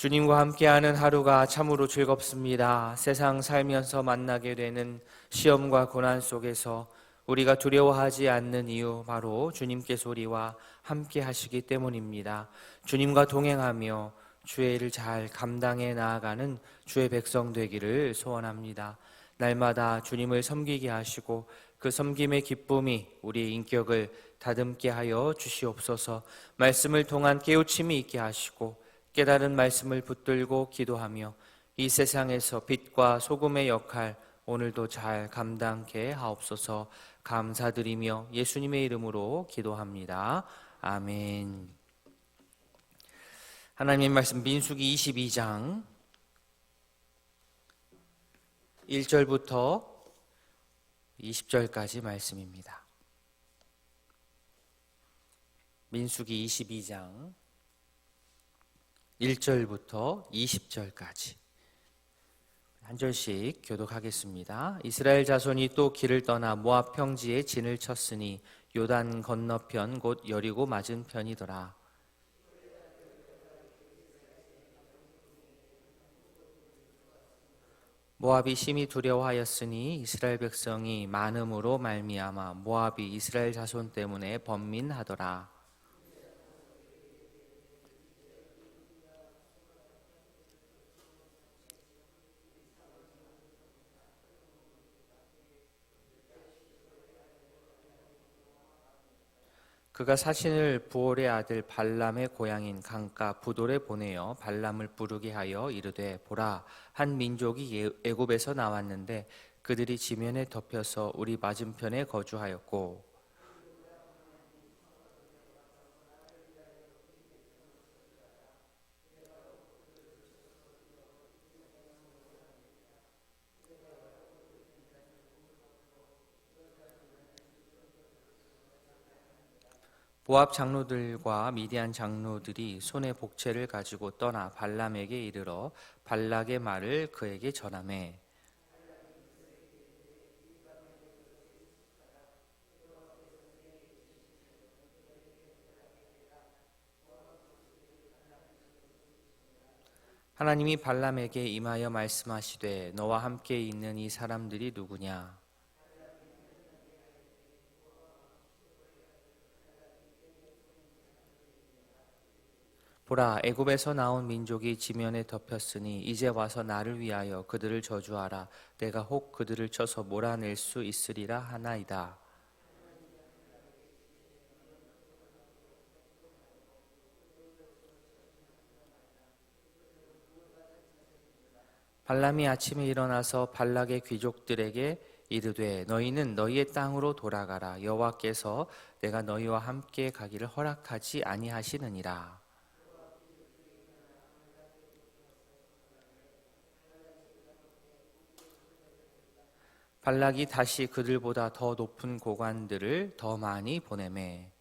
주님과 함께하는 하루가 참으로 즐겁습니다. 세상 살면서 만나게 되는 시험과 고난 속에서 우리가 두려워하지 않는 이유, 바로 주님께서 우리와 함께 하시기 때문입니다. 주님과 동행하며 주의 일을 잘 감당해 나아가는 주의 백성 되기를 소원합니다. 날마다 주님을 섬기게 하시고 그 섬김의 기쁨이 우리의 인격을 다듬게 하여 주시옵소서. 말씀을 통한 깨우침이 있게 하시고 깨달은 말씀을 붙들고 기도하며 이 세상에서 빛과 소금의 역할 오늘도 잘 감당케 하옵소서. 감사드리며 예수님의 이름으로 기도합니다. 아멘. 하나님의 말씀 민수기 22장 1절부터 20절까지 말씀입니다. 민수기 22장 1절부터 20절까지 한 절씩 교독하겠습니다. 이스라엘 자손이 또 길을 떠나 모압 평지에 진을 쳤으니 요단 건너편 곧 여리고 맞은편이더라. 모압이 심히 두려워하였으니 이스라엘 백성이 많음으로 말미암아 모압이 이스라엘 자손 때문에 번민하더라. 그가 사신을 부올의 아들 발람의 고향인 강가 부돌에 보내어 발람을 부르게 하여 이르되, 보라, 한 민족이 애굽에서 나왔는데 그들이 지면에 덮여서 우리 맞은편에 거주하였고 모압 장로들과 미디안 장로들이 손에 복채를 가지고 떠나 발람에게 이르러 발락의 말을 그에게 전하매, 하나님이 발람에게 임하여 말씀하시되, 너와 함께 있는 이 사람들이 누구냐? 보라, 애굽에서 나온 민족이 지면에 덮였으니 이제 와서 나를 위하여 그들을 저주하라. 내가 혹 그들을 쳐서 몰아낼 수 있으리라 하나이다. 발람이 아침에 일어나서 발락의 귀족들에게 이르되, 너희는 너희의 땅으로 돌아가라. 여호와께서 내가 너희와 함께 가기를 허락하지 아니하시느니라. 발락이 다시 그들보다 더 높은 고관들을 더 많이 보내매,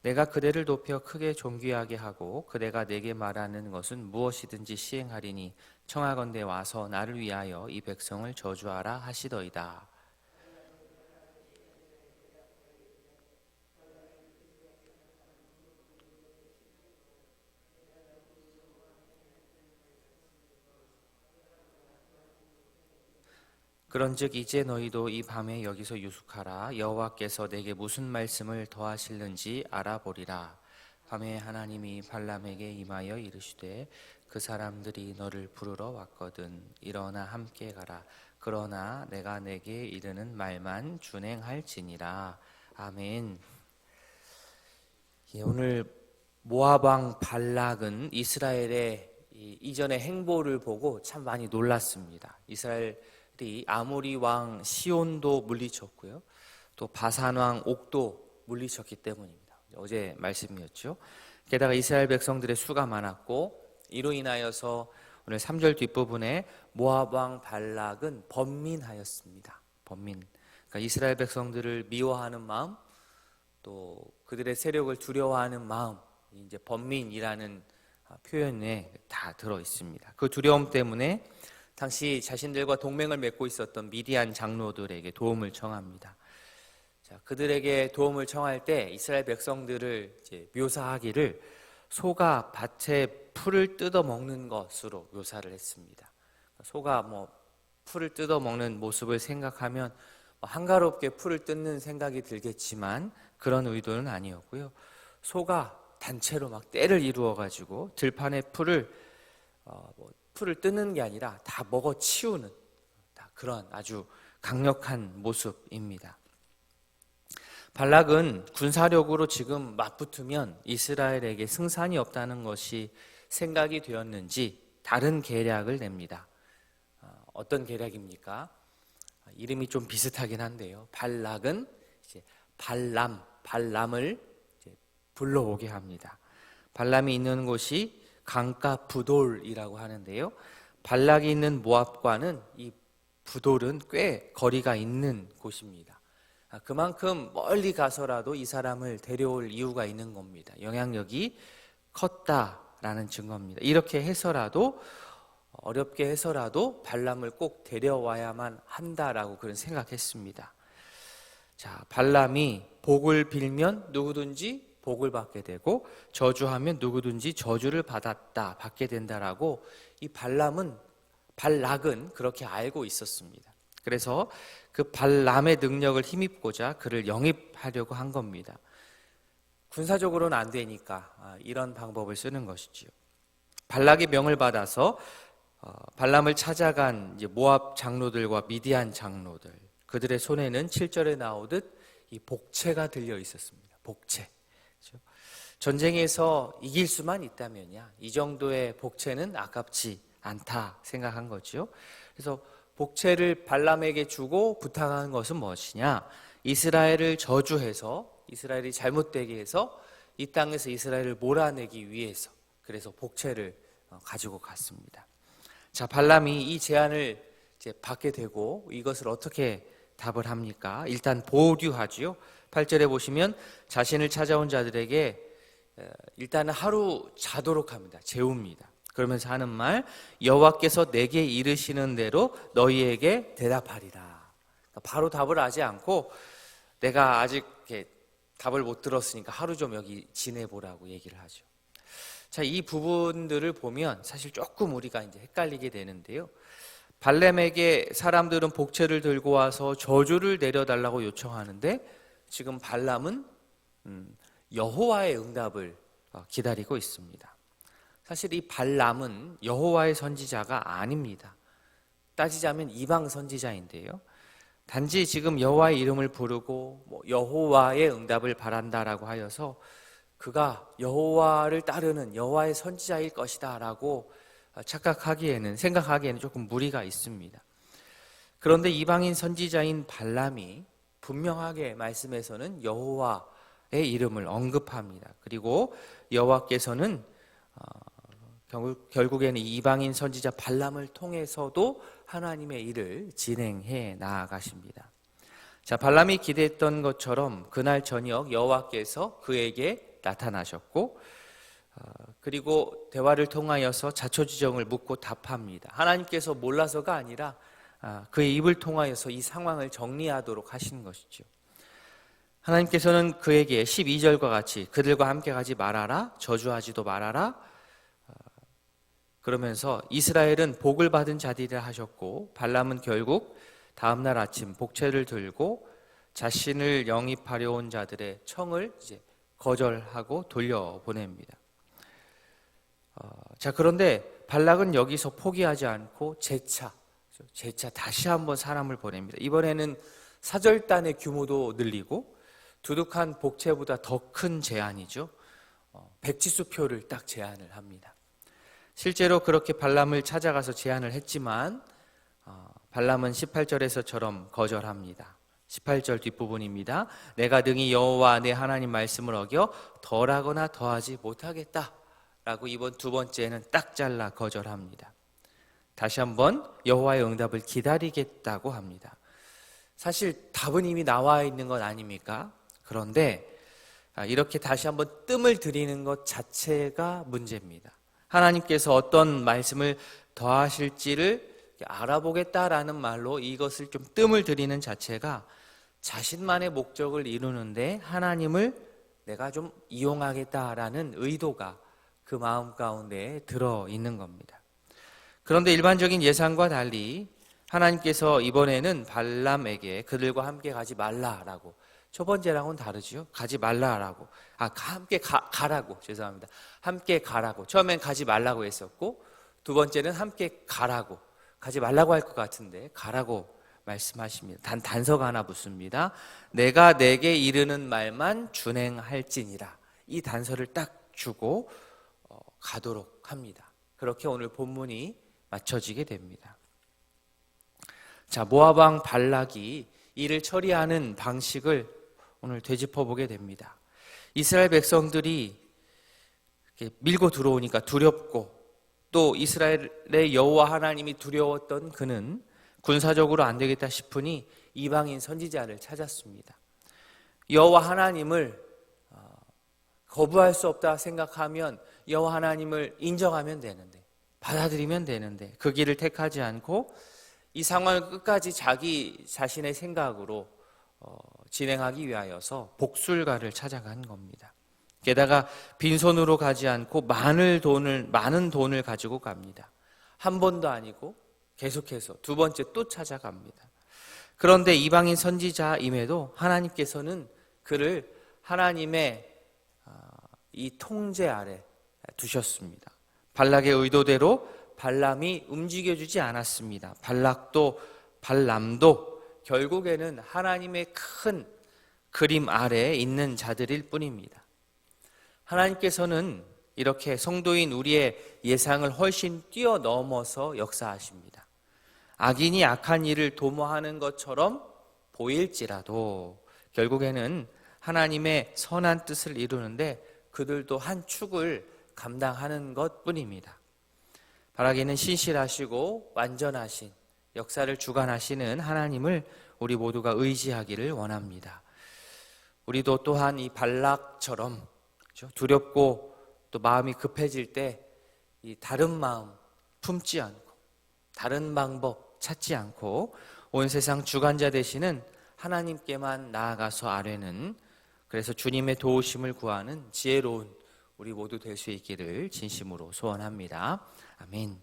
내가 그대를 높여 크게 존귀하게 하고 그대가 내게 말하는 것은 무엇이든지 시행하리니 청하건대 와서 나를 위하여 이 백성을 저주하라 하시더이다. 그런즉 이제 너희도 이 밤에 여기서 유숙하라. 여호와께서 내게 무슨 말씀을 더하실는지 알아보리라. 밤에 하나님이 발람에게 임하여 이르시되, 그 사람들이 너를 부르러 왔거든. 일어나 함께 가라. 그러나 내가 내게 이르는 말만 준행할지니라. 아멘. 오늘 모압 왕 발락은 이스라엘의 이전의 행보를 보고 참 많이 놀랐습니다. 이스라엘이 아모리 왕 시온도 물리쳤고요, 또 바산 왕 옥도 물리쳤기 때문입니다. 어제 말씀이었죠. 게다가 이스라엘 백성들의 수가 많았고, 이로 인하여서 오늘 3절 뒷부분에 모압 왕 발락은 번민하였습니다. 번민. 그러니까 이스라엘 백성들을 미워하는 마음, 또 그들의 세력을 두려워하는 마음, 이제 번민이라는 표현에 다 들어 있습니다. 그 두려움 때문에 당시 자신들과 동맹을 맺고 있었던 미디안 장로들에게 도움을 청합니다. 자, 그들에게 도움을 청할 때 이스라엘 백성들을 이제 묘사하기를 소가 밭에 풀을 뜯어 먹는 것으로 묘사를 했습니다. 소가 풀을 뜯어 먹는 모습을 생각하면 한가롭게 풀을 뜯는 생각이 들겠지만 그런 의도는 아니었고요. 소가 단체로 막 떼를 이루어 가지고 들판에 풀을 뜯는 게 아니라 다 먹어 치우는 그런 아주 강력한 모습입니다. 발락은 군사력으로 지금 맞붙으면 이스라엘에게 승산이 없다는 것이 생각이 되었는지 다른 계략을 냅니다. 어떤 계략입니까? 이름이 좀 비슷하긴 한데요. 발락은 이제 발람을 이제 불러오게 합니다. 발람이 있는 곳이 강가 부돌이라고 하는데요. 발락이 있는 모압과는 이 부돌은 꽤 거리가 있는 곳입니다. 그만큼 멀리 가서라도 이 사람을 데려올 이유가 있는 겁니다. 영향력이 컸다라는 증거입니다. 이렇게 해서라도 어렵게 해서라도 발람을 꼭 데려와야만 한다라고 그런 생각했습니다. 자, 발람이 복을 빌면 누구든지 복을 받게 되고 저주하면 누구든지 저주를 받게 된다라고 이 발락은 그렇게 알고 있었습니다. 그래서 그 발람의 능력을 힘입고자 그를 영입하려고 한 겁니다. 군사적으로는 안 되니까 이런 방법을 쓰는 것이지요. 발락의 명을 받아서 발람을 찾아간 이제 모압 장로들과 미디안 장로들, 그들의 손에는 7절에 나오듯 이 복채가 들려 있었습니다. 복채. 그렇죠? 전쟁에서 이길 수만 있다면야 이 정도의 복채는 아깝지 않다 생각한 거죠. 그래서 복채를 발람에게 주고 부탁한 것은 무엇이냐? 이스라엘을 저주해서 이스라엘이 잘못되게 해서 이 땅에서 이스라엘을 몰아내기 위해서 그래서 복채를 가지고 갔습니다. 자, 발람이 이 제안을 이제 받게 되고 이것을 어떻게 답을 합니까? 일단 보류하지요. 8절에 보시면 자신을 찾아온 자들에게 일단은 하루 자도록 합니다. 재웁니다. 그러면서 하는 말, 여호와께서 내게 이르시는 대로 너희에게 대답하리라. 바로 답을 하지 않고 내가 아직 답을 못 들었으니까 하루 좀 여기 지내보라고 얘기를 하죠. 자, 이 부분들을 보면 사실 조금 우리가 이제 헷갈리게 되는데요. 발람에게 사람들은 복채를 들고 와서 저주를 내려달라고 요청하는데 지금 발람은 여호와의 응답을 기다리고 있습니다. 사실 이 발람은 여호와의 선지자가 아닙니다. 따지자면 이방 선지자인데요. 단지 지금 여호와의 이름을 부르고 여호와의 응답을 바란다라고 하여서 그가 여호와를 따르는 여호와의 선지자일 것이다라고 생각하기에는 조금 무리가 있습니다. 그런데 이방인 선지자인 발람이 분명하게 말씀에서는 여호와의 이름을 언급합니다. 그리고 여호와께서는 결국에는 이방인 선지자 발람을 통해서도 하나님의 일을 진행해 나아가십니다. 자, 발람이 기대했던 것처럼 그날 저녁 여호와께서 그에게 나타나셨고 그리고 대화를 통하여서 자초지종을 묻고 답합니다. 하나님께서 몰라서가 아니라 그의 입을 통하여서 이 상황을 정리하도록 하신 것이죠. 하나님께서는 그에게 12절과 같이 그들과 함께 가지 말아라, 저주하지도 말아라, 그러면서 이스라엘은 복을 받은 자들이라 하셨고 발람은 결국 다음날 아침 복채를 들고 자신을 영입하려 온 자들의 청을 이제 거절하고 돌려보냅니다. 자, 그런데 발락은 여기서 포기하지 않고 재차 다시 한번 사람을 보냅니다. 이번에는 사절단의 규모도 늘리고 두둑한 복채보다 더 큰 제안이죠. 백지수표를 딱 제안을 합니다. 실제로 그렇게 발람을 찾아가서 제안을 했지만 발람은 18절에서처럼 거절합니다. 18절 뒷부분입니다. 내가 능히 여호와 내 하나님 말씀을 어겨 덜하거나 더하지 못하겠다 라고 이번 두 번째는 딱 잘라 거절합니다. 다시 한번 여호와의 응답을 기다리겠다고 합니다. 사실 답은 이미 나와 있는 것 아닙니까? 그런데 이렇게 다시 한번 뜸을 들이는 것 자체가 문제입니다. 하나님께서 어떤 말씀을 더하실지를 알아보겠다라는 말로 이것을 좀 뜸을 들이는 자체가 자신만의 목적을 이루는데 하나님을 내가 좀 이용하겠다라는 의도가 그 마음 가운데 들어 있는 겁니다. 그런데 일반적인 예상과 달리 하나님께서 이번에는 발람에게 그들과 함께 가지 말라라고, 첫 번째랑은 다르지요. 가지 말라라고, 가라고, 죄송합니다. 함께 가라고. 처음엔 가지 말라고 했었고, 두 번째는 함께 가라고, 가지 말라고 할 것 같은데 가라고 말씀하십니다. 단서가 하나 붙습니다. 내가 내게 이르는 말만 준행할지니라. 이 단서를 딱 주고 가도록 합니다. 그렇게 오늘 본문이 맞춰지게 됩니다. 자, 모압 왕 발락이 이를 처리하는 방식을 오늘 되짚어 보게 됩니다. 이스라엘 백성들이 밀고 들어오니까 두렵고, 또 이스라엘의 여호와 하나님이 두려웠던 그는 군사적으로 안 되겠다 싶으니 이방인 선지자를 찾았습니다. 여호와 하나님을 거부할 수 없다 생각하면 여호와 하나님을 인정하면 되는데, 받아들이면 되는데, 그 길을 택하지 않고 이 상황을 끝까지 자기 자신의 생각으로 진행하기 위하여서 복술가를 찾아간 겁니다. 게다가 빈손으로 가지 않고 많은 돈을 가지고 갑니다. 한 번도 아니고 계속해서 두 번째 또 찾아갑니다. 그런데 이방인 선지자임에도 하나님께서는 그를 하나님의 이 통제 아래 두셨습니다. 발락의 의도대로 발람이 움직여주지 않았습니다. 발람도 결국에는 하나님의 큰 그림 아래에 있는 자들일 뿐입니다. 하나님께서는 이렇게 성도인 우리의 예상을 훨씬 뛰어넘어서 역사하십니다. 악인이 악한 일을 도모하는 것처럼 보일지라도 결국에는 하나님의 선한 뜻을 이루는데 그들도 한 축을 감당하는 것뿐입니다. 바라기는 신실하시고 완전하신 역사를 주관하시는 하나님을 우리 모두가 의지하기를 원합니다. 우리도 또한 이 발락처럼 두렵고 또 마음이 급해질 때 이 다른 마음 품지 않고 다른 방법 찾지 않고 온 세상 주관자 되시는 하나님께만 나아가서 아뢰는, 그래서 주님의 도우심을 구하는 지혜로운 우리 모두 될 수 있기를 진심으로 소원합니다. 아멘.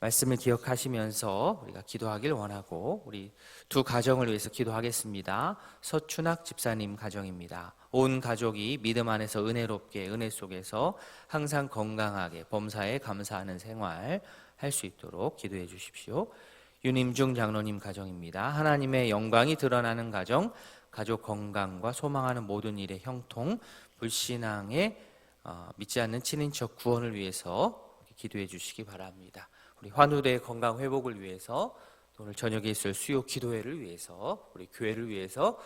말씀을 기억하시면서 우리가 기도하길 원하고 우리 두 가정을 위해서 기도하겠습니다. 서춘학 집사님 가정입니다. 온 가족이 믿음 안에서 은혜롭게 은혜 속에서 항상 건강하게 범사에 감사하는 생활 할 수 있도록 기도해 주십시오. 윤임중 장로님 가정입니다. 하나님의 영광이 드러나는 가정, 가족 건강과 소망하는 모든 일의 형통, 불신앙에 믿지 않는 친인척 구원을 위해서 기도해 주시기 바랍니다. 우리 환우대의 건강 회복을 위해서, 오늘 저녁에 있을 수요 기도회를 위해서, 우리 교회를 위해서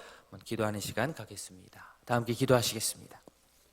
기도하는 시간 갖겠습니다. 다 함께 기도하시겠습니다.